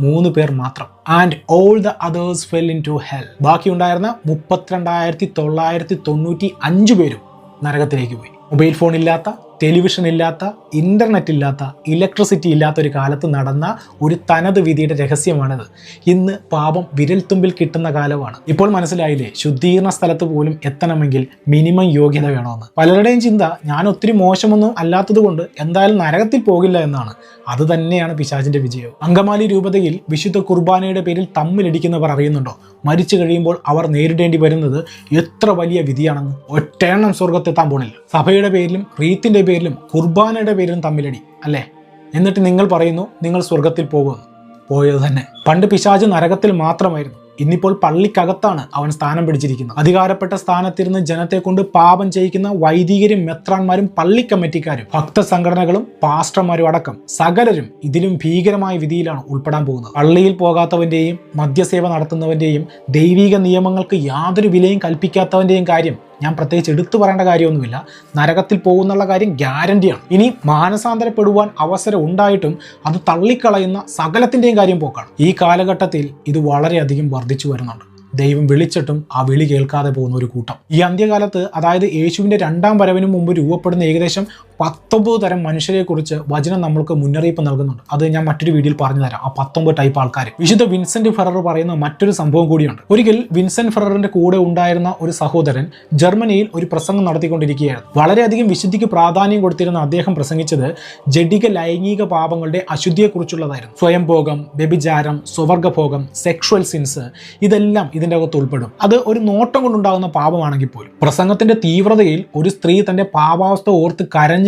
3 പേർ മാത്രം. And all the others fell into hell. ബാക്കി ഉണ്ടായിരുന്ന 32,995 പേരും നരകത്തിലേക്ക് പോയി. മൊബൈൽ ഫോൺ ഇല്ലാത്ത, ടെലിവിഷൻ ഇല്ലാത്ത, ഇന്റർനെറ്റ് ഇല്ലാത്ത, ഇലക്ട്രിസിറ്റി ഇല്ലാത്ത ഒരു കാലത്ത് നടന്ന ഒരു തനത് വിധിയുടെ രഹസ്യമാണിത്. ഇന്ന് പാപം വിരൽത്തുമ്പിൽ കിട്ടുന്ന കാലമാണ്. ഇപ്പോൾ മനസ്സിലായില്ലേ, ശുദ്ധീകരണ സ്ഥലത്ത് പോലും എത്തണമെങ്കിൽ മിനിമം യോഗ്യത വേണമെന്ന്. പലരുടെയും ചിന്ത ഞാൻ ഒത്തിരി മോശമൊന്നും അല്ലാത്തത് കൊണ്ട് എന്തായാലും നരകത്തിൽ പോകില്ല എന്നാണ്. അത് തന്നെയാണ് പിശാചിന്റെ വിജയവും. അങ്കമാലി രൂപതയിൽ വിശുദ്ധ കുർബാനയുടെ പേരിൽ തമ്മിലടിക്കുന്നവർ അറിയുന്നുണ്ടോ? മരിച്ചു കഴിയുമ്പോൾ അവർ നേരിടേണ്ടി വരുന്നത് എത്ര വലിയ വിധിയാണെന്ന്. ഒറ്റയെണ്ണം സ്വർഗത്തെത്താൻ പോണില്ല. സഭയുടെ പേരിലും റീത്തിന്റെ പേരിലും കുർബാനയുടെ പേരിലും തമ്മിലടി, അല്ലേ? എന്നിട്ട് നിങ്ങൾ പറയുന്നു നിങ്ങൾ സ്വർഗത്തിൽ പോകുമെന്ന്. പോയത് തന്നെ. പണ്ട് പിശാച് നരകത്തിൽ മാത്രമായിരുന്നു. ഇന്നിപ്പോൾ പള്ളിക്കകത്താണ് അവൻ സ്ഥാനം പിടിച്ചിരിക്കുന്നത്. അധികാരപ്പെട്ട സ്ഥാനത്തിരുന്ന് ജനത്തെ കൊണ്ട് പാപം ചെയ്യിക്കുന്ന വൈദികരും മെത്രാന്മാരും പള്ളി കമ്മിറ്റിക്കാരും ഭക്തസംഘടനകളും പാസ്റ്റർമാരും അടക്കം സകലരും ഇതിലും ഭീകരമായ വിധിയിലാണ് ഉൾപ്പെടാൻ പോകുന്നത്. പള്ളിയിൽ പോകാത്തവന്റെയും മദ്യസേവ നടത്തുന്നവന്റെയും ദൈവിക നിയമങ്ങൾക്ക് യാതൊരു വിലയും കൽപ്പിക്കാത്തവന്റെയും കാര്യം ഞാൻ പ്രത്യേകിച്ച് എടുത്തു പറയേണ്ട കാര്യമൊന്നുമില്ല. നരകത്തിൽ പോകുന്നുള്ള കാര്യം ഗ്യാരണ്ടിയാണ്. ഇനി മാനസാന്തരപ്പെടുവാൻ അവസരം ഉണ്ടായിട്ടും അത് തള്ളിക്കളയുന്ന സകലത്തിൻ്റെയും കാര്യം പോക്കാണ്. ഈ കാലഘട്ടത്തിൽ ഇത് വളരെയധികം വർദ്ധിച്ചു വരുന്നുണ്ട്. ദൈവം വിളിച്ചിട്ടും ആ വിളി കേൾക്കാതെ പോകുന്ന ഒരു കൂട്ടം. ഈ അന്ത്യകാലത്ത്, അതായത് യേശുവിൻ്റെ രണ്ടാം വരവിന് മുമ്പ് രൂപപ്പെടുന്ന ഏകദേശം 19 തരം മനുഷ്യരെക്കുറിച്ച് വചനം നമ്മൾക്ക് മുന്നറിയിപ്പ് നൽകുന്നുണ്ട്. അത് ഞാൻ മറ്റൊരു വീഡിയോയിൽ പറഞ്ഞു തരാം. ആ 19 ടൈപ്പ് ആൾക്കാർ. വിശുദ്ധ വിൻസെന്റ് ഫെറർ പറയുന്ന മറ്റൊരു സംഭവം കൂടിയുണ്ട്. ഒരിക്കൽ വിൻസെന്റ് ഫെററിന്റെ കൂടെ ഉണ്ടായിരുന്ന ഒരു സഹോദരൻ ജർമ്മനിയിൽ ഒരു പ്രസംഗം നടത്തിക്കൊണ്ടിരിക്കുകയായിരുന്നു. വളരെയധികം വിശുദ്ധിക്ക് പ്രാധാന്യം കൊടുത്തിരുന്ന അദ്ദേഹം പ്രസംഗിച്ചത് ജഡിക ലൈംഗിക പാപങ്ങളുടെ അശുദ്ധിയെക്കുറിച്ചുള്ളതായിരുന്നു. സ്വയംഭോഗം, വ്യഭിചാരം, സ്വവർഗഭോഗം, സെക്ഷുവൽ സിൻസ്, ഇതെല്ലാം ഇതിൻ്റെ അകത്ത് ഉൾപ്പെടും. അത് ഒരു നോട്ടം കൊണ്ടുണ്ടാകുന്ന പാപമാണെങ്കിൽ പോലും. പ്രസംഗത്തിന്റെ തീവ്രതയിൽ ഒരു സ്ത്രീ തന്റെ പാപാവസ്ഥ ഓർത്ത് കരഞ്ഞ്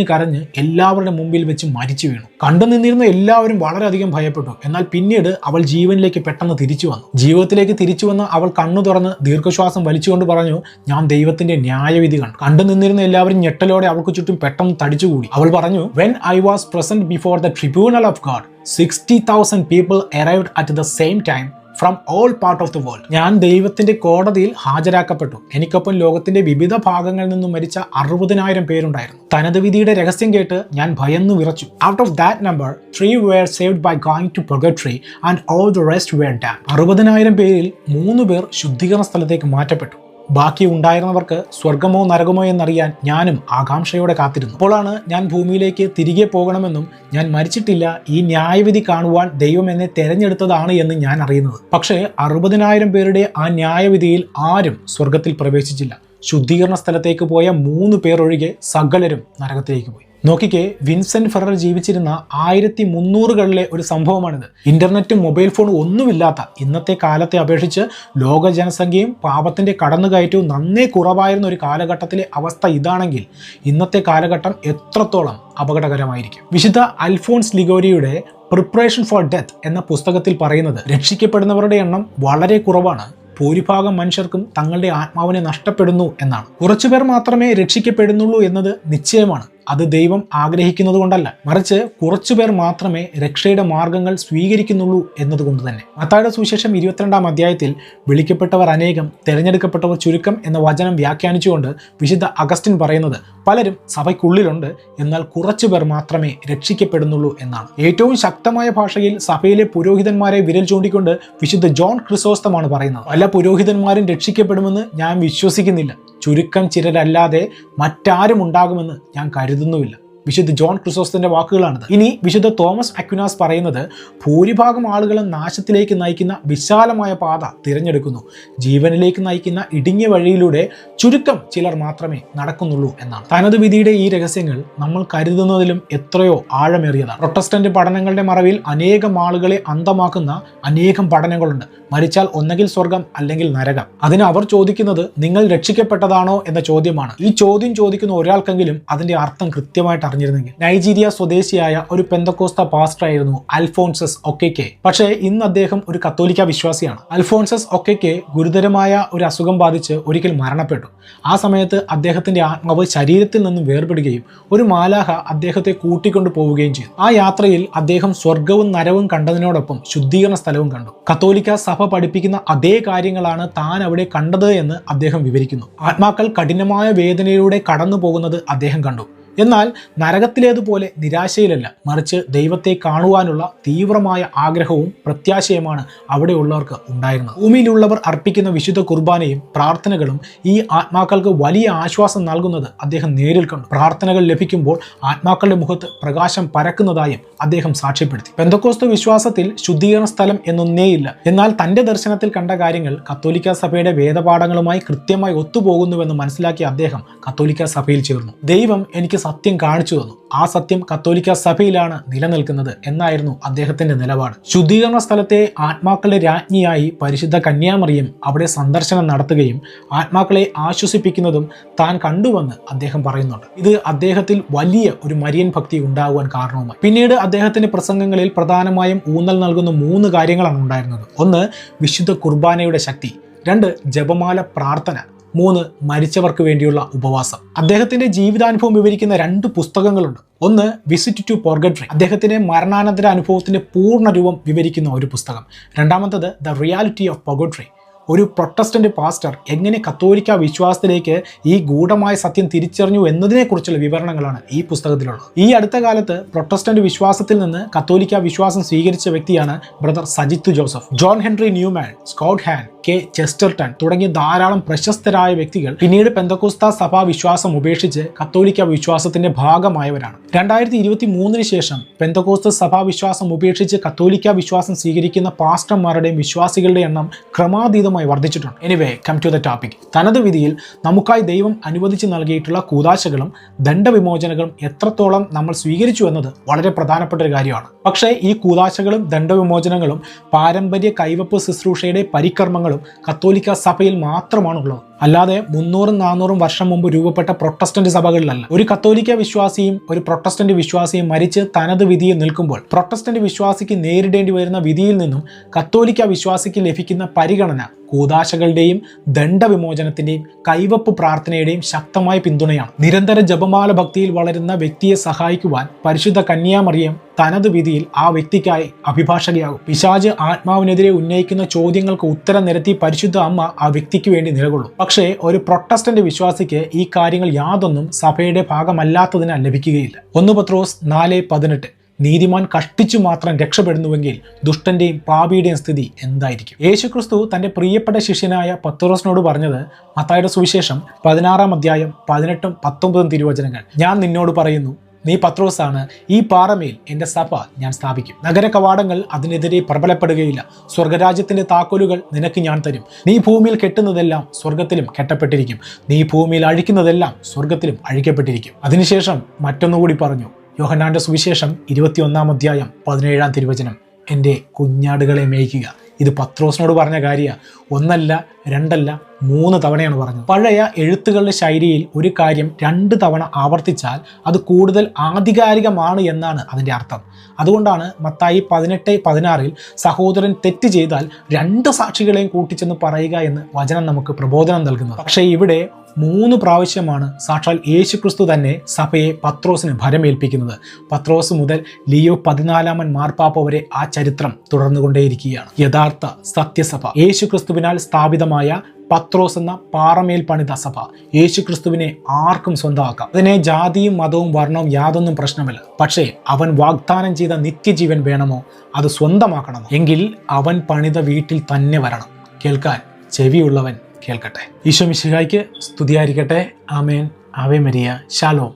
എല്ലാവരുടെ മുമ്പിൽ വെച്ച് മരിച്ചു വീണു. കണ്ടു നിന്നിരുന്ന എല്ലാവരും വളരെയധികം ഭയപ്പെട്ടു. എന്നാൽ പിന്നീട് അവൾ ജീവനിലേക്ക് പെട്ടെന്ന് തിരിച്ചു വന്നു. ജീവിതത്തിലേക്ക് തിരിച്ചു വന്ന് അവൾ കണ്ണു തുറന്ന് ദീർഘശ്വാസം വലിച്ചുകൊണ്ട് പറഞ്ഞു, ഞാൻ ദൈവത്തിന്റെ ന്യായവിധി കണ്ടു. കണ്ടു നിന്നിരുന്ന എല്ലാവരും ഞെട്ടലോടെ അവൾക്ക് ചുറ്റും പെട്ടെന്ന് തടിച്ചുകൂടി. അവൾ പറഞ്ഞു, when I was present before the tribunal of God 60,000 people arrived at the same time from all part of the world. ഞാൻ ദൈവത്തിന്റെ കോടതിയിൽ ഹാജരാക്കപ്പെട്ടു. എനിക്കൊപ്പം ലോകത്തിന്റെ വിവിധ ഭാഗങ്ങളിൽ നിന്നും മരിച്ച 60,000 പേരുണ്ടായിരുന്നു. തനത് വിധിയുടെ രഹസ്യം കേട്ട് ഞാൻ ഭയന്നു വിറച്ചു. Out of that number 3 were saved by going to purgatory and all the rest were damned. 60,000 പേരിൽ 3 പേർ ശുദ്ധീകരണ സ്ഥലത്തേക്ക് മാറ്റപ്പെട്ടു. ബാക്കി ഉണ്ടായിരുന്നവർക്ക് സ്വർഗമോ നരകമോ എന്നറിയാൻ ഞാനും ആകാംക്ഷയോടെ കാത്തിരുന്നു. അപ്പോഴാണ് ഞാൻ ഭൂമിയിലേക്ക് തിരികെ പോകണമെന്നും ഞാൻ മരിച്ചിട്ടില്ല, ഈ ന്യായവിധി കാണുവാൻ ദൈവം എന്നെ തെരഞ്ഞെടുത്തതാണ് എന്ന് ഞാൻ അറിയുന്നത്. പക്ഷേ 60,000 പേരുടെ ആ ന്യായവിധിയിൽ ആരും സ്വർഗത്തിൽ പ്രവേശിച്ചില്ല. ശുദ്ധീകരണ സ്ഥലത്തേക്ക് പോയ 3 പേർ ഒഴികെ സകലരും നരകത്തിലേക്ക് പോയി. നോക്കിക്കേ, വിൻസെന്റ് ഫെറർ ജീവിച്ചിരുന്ന 1300കളിലെ ഒരു സംഭവമാണിത്. ഇന്റർനെറ്റും മൊബൈൽ ഫോണും ഒന്നുമില്ലാത്ത ഇന്നത്തെ കാലത്തെ അപേക്ഷിച്ച് ലോക ജനസംഖ്യയും പാപത്തിന്റെ കടന്നുകയറ്റവും നന്നേ കുറവായിരുന്ന ഒരു കാലഘട്ടത്തിലെ അവസ്ഥ ഇതാണെങ്കിൽ ഇന്നത്തെ കാലഘട്ടം എത്രത്തോളം അപകടകരമായിരിക്കും. വിശുദ്ധ അൽഫോൺസ് ലിഗോരിയുടെ പ്രിപ്പറേഷൻ ഫോർ ഡെത്ത് എന്ന പുസ്തകത്തിൽ പറയുന്നത് രക്ഷിക്കപ്പെടുന്നവരുടെ എണ്ണം വളരെ കുറവാണ്. ഭൂരിഭാഗം മനുഷ്യർക്കും തങ്ങളുടെ ആത്മാവിനെ നഷ്ടപ്പെടുന്നു എന്നാണ്. കുറച്ചുപേർ മാത്രമേ രക്ഷിക്കപ്പെടുന്നുള്ളൂ എന്നത് നിശ്ചയമാണ്. അത് ദൈവം ആഗ്രഹിക്കുന്നത് കൊണ്ടല്ല, മറിച്ച് കുറച്ചുപേർ മാത്രമേ രക്ഷയുടെ മാർഗങ്ങൾ സ്വീകരിക്കുന്നുള്ളൂ എന്നതുകൊണ്ട് തന്നെ. മത്തായിയുടെ സുവിശേഷം 22-ാം അധ്യായത്തിൽ വിളിക്കപ്പെട്ടവർ അനേകം, തിരഞ്ഞെടുക്കപ്പെട്ടവർ ചുരുക്കം എന്ന വചനം വ്യാഖ്യാനിച്ചുകൊണ്ട് വിശുദ്ധ അഗസ്റ്റിൻ പറയുന്നത് പലരും സഭയ്ക്കുള്ളിലുണ്ട്, എന്നാൽ കുറച്ചുപേർ മാത്രമേ രക്ഷിക്കപ്പെടുന്നുള്ളൂ എന്നാണ്. ഏറ്റവും ശക്തമായ ഭാഷയിൽ സഭയിലെ പുരോഹിതന്മാരെ വിരൽ ചൂണ്ടിക്കൊണ്ട് വിശുദ്ധ ജോൺ ക്രിസോസ്റ്റമാണ് പറയുന്നത്. പല പുരോഹിതന്മാരും രക്ഷിക്കപ്പെടുമെന്ന് ഞാൻ വിശ്വസിക്കുന്നില്ല. ചുരുക്കം ചിലരല്ലാതെ മറ്റാരും ഉണ്ടാകുമെന്ന് ഞാൻ കരുതുന്നുമില്ല. വിശുദ്ധ ജോൺ ക്രിസോസ്റ്റത്തിന്റെ വാക്കുകളാണിത്. ഇനി വിശുദ്ധ തോമസ് അക്വിനാസ് പറയുന്നത് ഭൂരിഭാഗം ആളുകളും നാശത്തിലേക്ക് നയിക്കുന്ന വിശാലമായ പാത തിരഞ്ഞെടുക്കുന്നു. ജീവനിലേക്ക് നയിക്കുന്ന ഇടുങ്ങിയ വഴിയിലൂടെ ചുരുക്കം ചിലർ മാത്രമേ നടക്കുന്നുള്ളൂ എന്നാണ്. തനത് വിധിയുടെ ഈ രഹസ്യങ്ങൾ നമ്മൾ കരുതുന്നതിലും എത്രയോ ആഴമേറിയതാണ്. പ്രൊട്ടസ്റ്റന്റ് പഠനങ്ങളുടെ മറവിൽ അനേകം ആളുകളെ അന്ധമാക്കുന്ന അനേകം പഠനങ്ങളുണ്ട്. മരിച്ചാൽ ഒന്നെങ്കിൽ സ്വർഗം അല്ലെങ്കിൽ നരകം. അതിന് അവർ ചോദിക്കുന്നത് നിങ്ങൾ രക്ഷിക്കപ്പെട്ടതാണോ എന്ന ചോദ്യമാണ്. ഈ ചോദ്യം ചോദിക്കുന്ന ഒരാൾക്കെങ്കിലും അതിന്റെ അർത്ഥം കൃത്യമായിട്ട് അറിഞ്ഞിരുന്നെങ്കിൽ. നൈജീരിയ സ്വദേശിയായ ഒരു പെന്തക്കോസ്ത പാസ്റ്റർ ആയിരുന്നു അൽഫോൺസസ് ഒക്കെക്കെ. പക്ഷേ ഇന്ന് അദ്ദേഹം ഒരു കത്തോലിക്ക വിശ്വാസിയാണ്. അൽഫോൺസസ് ഒക്കെക്കെ ഗുരുതരമായ ഒരു അസുഖം ബാധിച്ച് ഒരിക്കൽ മരണപ്പെട്ടു. ആ സമയത്ത് അദ്ദേഹത്തിന്റെ ആത്മാവ് ശരീരത്തിൽ നിന്നും വേർപെടുകയും ഒരു മാലാഹ അദ്ദേഹത്തെ കൂട്ടിക്കൊണ്ടു പോവുകയും ചെയ്തു. ആ യാത്രയിൽ അദ്ദേഹം സ്വർഗവും നരവും കണ്ടതിനോടൊപ്പം ശുദ്ധീകരണ സ്ഥലവും കണ്ടു. കത്തോലിക്ക സഭ പഠിപ്പിക്കുന്ന അതേ കാര്യങ്ങളാണ് താൻ അവിടെ കണ്ടത് എന്ന് അദ്ദേഹം വിവരിക്കുന്നു. ആത്മാക്കൾ കഠിനമായ വേദനയിലൂടെ കടന്നു പോകുന്നത് അദ്ദേഹം കണ്ടു. എന്നാൽ നരകത്തിലേതുപോലെ നിരാശയിലല്ല, മറിച്ച് ദൈവത്തെ കാണുവാനുള്ള തീവ്രമായ ആഗ്രഹവും പ്രത്യാശയുമാണ് അവിടെയുള്ളവർക്ക് ഉണ്ടായിരുന്നത്. ഭൂമിയിലുള്ളവർ അർപ്പിക്കുന്ന വിശുദ്ധ കുർബാനയും പ്രാർത്ഥനകളും ഈ ആത്മാക്കൾക്ക് വലിയ ആശ്വാസം നൽകുന്നത് അദ്ദേഹം നേരിൽ കണ്ടു. പ്രാർത്ഥനകൾ ലഭിക്കുമ്പോൾ ആത്മാക്കളുടെ മുഖത്ത് പ്രകാശം പരക്കുന്നതായും അദ്ദേഹം സാക്ഷ്യപ്പെടുത്തി. പെന്തക്കോസ്ത് വിശ്വാസത്തിൽ ശുദ്ധീകരണ സ്ഥലം എന്നൊന്നേയില്ല. എന്നാൽ തന്റെ ദർശനത്തിൽ കണ്ട കാര്യങ്ങൾ കത്തോലിക്ക സഭയുടെ വേദപാഠങ്ങളുമായി കൃത്യമായി ഒത്തുപോകുന്നുവെന്ന് മനസ്സിലാക്കിയ അദ്ദേഹം കത്തോലിക്ക സഭയിൽ ചേർന്നു. ദൈവം എനിക്ക് സത്യം കാണിച്ചു തന്നു. ആ സത്യം കത്തോലിക്ക സഭയിലാണ് നിലനിൽക്കുന്നത് എന്നായിരുന്നു അദ്ദേഹത്തിന്റെ നിലപാട്. ശുദ്ധീകരണ സ്ഥലത്തെ ആത്മാക്കളുടെ രാജ്ഞിയായി പരിശുദ്ധ കന്യാമറിയം അവിടെ സന്ദർശനം നടത്തുകയും ആത്മാക്കളെ ആശ്വസിപ്പിക്കുന്നതും താൻ കണ്ടുവെന്ന് അദ്ദേഹം പറയുന്നുണ്ട്. ഇത് അദ്ദേഹത്തിൽ വലിയ ഒരു മരിയൻ ഭക്തി ഉണ്ടാകുവാൻ കാരണവുമായി. പിന്നീട് അദ്ദേഹത്തിന്റെ പ്രസംഗങ്ങളിൽ പ്രധാനമായും ഊന്നൽ നൽകുന്ന 3 കാര്യങ്ങളാണ് ഉണ്ടായിരുന്നത്. 1, വിശുദ്ധ കുർബാനയുടെ ശക്തി. 2, ജപമാല പ്രാർത്ഥന. 3, മരിച്ചവർക്ക് വേണ്ടിയുള്ള ഉപവാസം. അദ്ദേഹത്തിന്റെ ജീവിതാനുഭവം വിവരിക്കുന്ന 2 പുസ്തകങ്ങളുണ്ട്. 1, വിസിറ്റ് ടു പോർഗട്രി, അദ്ദേഹത്തിന്റെ മരണാനന്തര അനുഭവത്തിന്റെ പൂർണ്ണ രൂപം വിവരിക്കുന്ന ഒരു പുസ്തകം. 2ാമത്തത് ദ റിയാലിറ്റി ഓഫ് പോർഗട്രി, ഒരു പ്രൊട്ടസ്റ്റന്റ് പാസ്റ്റർ എങ്ങനെ കത്തോലിക്ക വിശ്വാസത്തിലേക്ക് ഈ ഗൂഢമായ സത്യം തിരിച്ചറിഞ്ഞു എന്നതിനെക്കുറിച്ചുള്ള വിവരണങ്ങളാണ് ഈ പുസ്തകത്തിലുള്ളത്. ഈ അടുത്ത കാലത്ത് പ്രൊട്ടസ്റ്റന്റ് വിശ്വാസത്തിൽ നിന്ന് കത്തോലിക്ക വിശ്വാസം സ്വീകരിച്ച വ്യക്തിയാണ് brother Sajith Joseph. John Henry Newman, Scott Hahn, K Chesterton തുടങ്ങിയ ധാരാളം പ്രശസ്തരായ വ്യക്തികൾ പിന്നീട് പെന്തക്കോസ്ത സഭാ വിശ്വാസം ഉപേക്ഷിച്ച് കത്തോലിക്ക വിശ്വാസത്തിന്റെ ഭാഗമായവരാണ്. 2023 ശേഷം പെന്തക്കോസ്ത സഭാ വിശ്വാസം ഉപേക്ഷിച്ച് കത്തോലിക്ക വിശ്വാസം സ്വീകരിക്കുന്ന പാസ്റ്റർമാരുടെയും വിശ്വാസികളുടെ എണ്ണം ക്രമാതീതമായി വർദ്ധിച്ചിട്ടുണ്ട്. Anyway, come to the topic. തനത് വിധിയിൽ നമുക്കായി ദൈവം അനുവദിച്ച് നൽകിയിട്ടുള്ള കൂദാശകളും ദണ്ഡവിമോചനങ്ങളും എത്രത്തോളം നമ്മൾ സ്വീകരിച്ചു എന്നത് വളരെ പ്രധാനപ്പെട്ട ഒരു കാര്യമാണ്. പക്ഷേ ഈ കൂദാശകളും ദണ്ഡവിമോചനങ്ങളും പാരമ്പര്യ കൈവപ്പ് ശുശ്രൂഷയുടെ പരികർമ്മങ്ങളും കത്തോലിക്ക സഭയിൽ മാത്രമാണുള്ളത്. അല്ലാതെ 300-400 വർഷം മുമ്പ് രൂപപ്പെട്ട പ്രൊട്ടസ്റ്റന്റ് സഭകളിലല്ല. ഒരു കത്തോലിക്ക വിശ്വാസിയും ഒരു പ്രൊട്ടസ്റ്റന്റ് വിശ്വാസിയും മരിച്ച് തനത് വിധിയിൽ നിൽക്കുമ്പോൾ പ്രൊട്ടസ്റ്റന്റ് വിശ്വാസിക്ക് നേരിടേണ്ടി വരുന്ന വിധിയിൽ നിന്നും കത്തോലിക്ക വിശ്വാസിക്ക് ലഭിക്കുന്ന പരിഗണന കൂദാശകളുടെയും ദണ്ഡവിമോചനത്തിന്റെയും കൈവപ്പ് പ്രാർത്ഥനയുടെയും ശക്തമായ പിന്തുണയാണ്. നിരന്തര ജപമാല ഭക്തിയിൽ വളരുന്ന വ്യക്തിയെ സഹായിക്കുവാൻ പരിശുദ്ധ കന്യാമറിയം തനത് വിധിയിൽ ആ വ്യക്തിക്കായി അഭിഭാഷകയാകും. പിശാച് ആത്മാവിനെതിരെ ഉന്നയിക്കുന്ന ചോദ്യങ്ങൾക്ക് ഉത്തരം നിരത്തി പരിശുദ്ധ അമ്മ ആ വ്യക്തിക്ക് വേണ്ടി നിലകൊള്ളും. പക്ഷേ ഒരു പ്രൊട്ടസ്റ്റന്റ് വിശ്വാസിക്ക് ഈ കാര്യങ്ങൾ യാതൊന്നും സഭയുടെ ഭാഗമല്ലാത്തതിനാൽ ലഭിക്കുകയില്ല. 1 പത്രോസ് 4:18, നീതിമാൻ കഷ്ടിച്ചു മാത്രം രക്ഷപ്പെടുന്നുവെങ്കിൽ ദുഷ്ടന്റെയും പാപിയുടെയും സ്ഥിതി എന്തായിരിക്കും? യേശുക്രിസ്തു തന്റെ പ്രിയപ്പെട്ട ശിഷ്യനായ പത്രോസിനോട് പറഞ്ഞത് മത്തായിയുടെ സുവിശേഷം 16-ാം അധ്യായം 18-19 തിരുവചനങ്ങൾ. ഞാൻ നിന്നോട് പറയുന്നു, നീ പത്രോസാണ്, ഈ പാറമേൽ എൻ്റെ സഭ ഞാൻ സ്ഥാപിക്കും. നഗര കവാടങ്ങൾ അതിനെതിരെ പ്രബലപ്പെടുകയില്ല. സ്വർഗരാജ്യത്തിന്റെ താക്കോലുകൾ നിനക്ക് ഞാൻ തരും. നീ ഭൂമിയിൽ കെട്ടുന്നതെല്ലാം സ്വർഗത്തിലും കെട്ടപ്പെട്ടിരിക്കും. നീ ഭൂമിയിൽ അഴിക്കുന്നതെല്ലാം സ്വർഗത്തിലും അഴിക്കപ്പെട്ടിരിക്കും. അതിനുശേഷം മറ്റൊന്നുകൂടി പറഞ്ഞു. യോഹന്നാന്റെ സുവിശേഷം 21-ാം അധ്യായം 17-ാം തിരുവചനം, എൻ്റെ കുഞ്ഞാടുകളെ മേയ്ക്കുക. ഇത് പത്രോസിനോട് പറഞ്ഞ കാര്യമാണ്. 1 അല്ല 2 അല്ല 3 തവണയാണ് പറഞ്ഞത്. പഴയ എഴുത്തുകളുടെ ശൈലിയിൽ ഒരു കാര്യം 2 തവണ ആവർത്തിച്ചാൽ അത് കൂടുതൽ ആധികാരികമാണ് എന്നാണ് അതിൻ്റെ അർത്ഥം. അതുകൊണ്ടാണ് മത്തായി 18:16 സഹോദരൻ തെറ്റ് ചെയ്താൽ 2 സാക്ഷികളെയും കൂട്ടിച്ചെന്ന് പറയുക എന്ന് വചനം നമുക്ക് പ്രബോധനം നൽകുന്നത്. പക്ഷേ ഇവിടെ 3 പ്രാവശ്യമാണ് സാക്ഷാൽ യേശുക്രിസ്തു തന്നെ സഭയെ പത്രോസിന് ഭരമേൽപ്പിക്കുന്നത്. പത്രോസ് മുതൽ ലിയോ 14-ാമൻ മാർപ്പാപ്പ വരെ ആ ചരിത്രം തുടർന്നുകൊണ്ടേയിരിക്കുകയാണ്. യഥാർത്ഥ സത്യസഭ യേശുക്രിസ്തുവിനാൽ സ്ഥാപിതമായ പത്രോസ് എന്ന പാറമേൽ പണിത സഭ. യേശുക്രിസ്തുവിനെ ആർക്കും സ്വന്തമാക്കാം. അതിനെ ജാതിയും മതവും വർണ്ണവും യാതൊന്നും പ്രശ്നമല്ല. പക്ഷേ അവൻ വാഗ്ദാനം ചെയ്ത നിത്യജീവൻ വേണമോ, അത് സ്വന്തമാക്കണമോ, എങ്കിൽ അവൻ പണിത വീട്ടിൽ തന്നെ വരണം. കേൾക്കാൻ ചെവിയുള്ളവൻ കേൾക്കട്ടെ. ഈശോ മിശിഹായ്ക്ക് സ്തുതിയായിരിക്കട്ടെ. ആമേൻ. Ave Maria. ശാലോം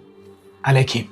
അലൈക്കും.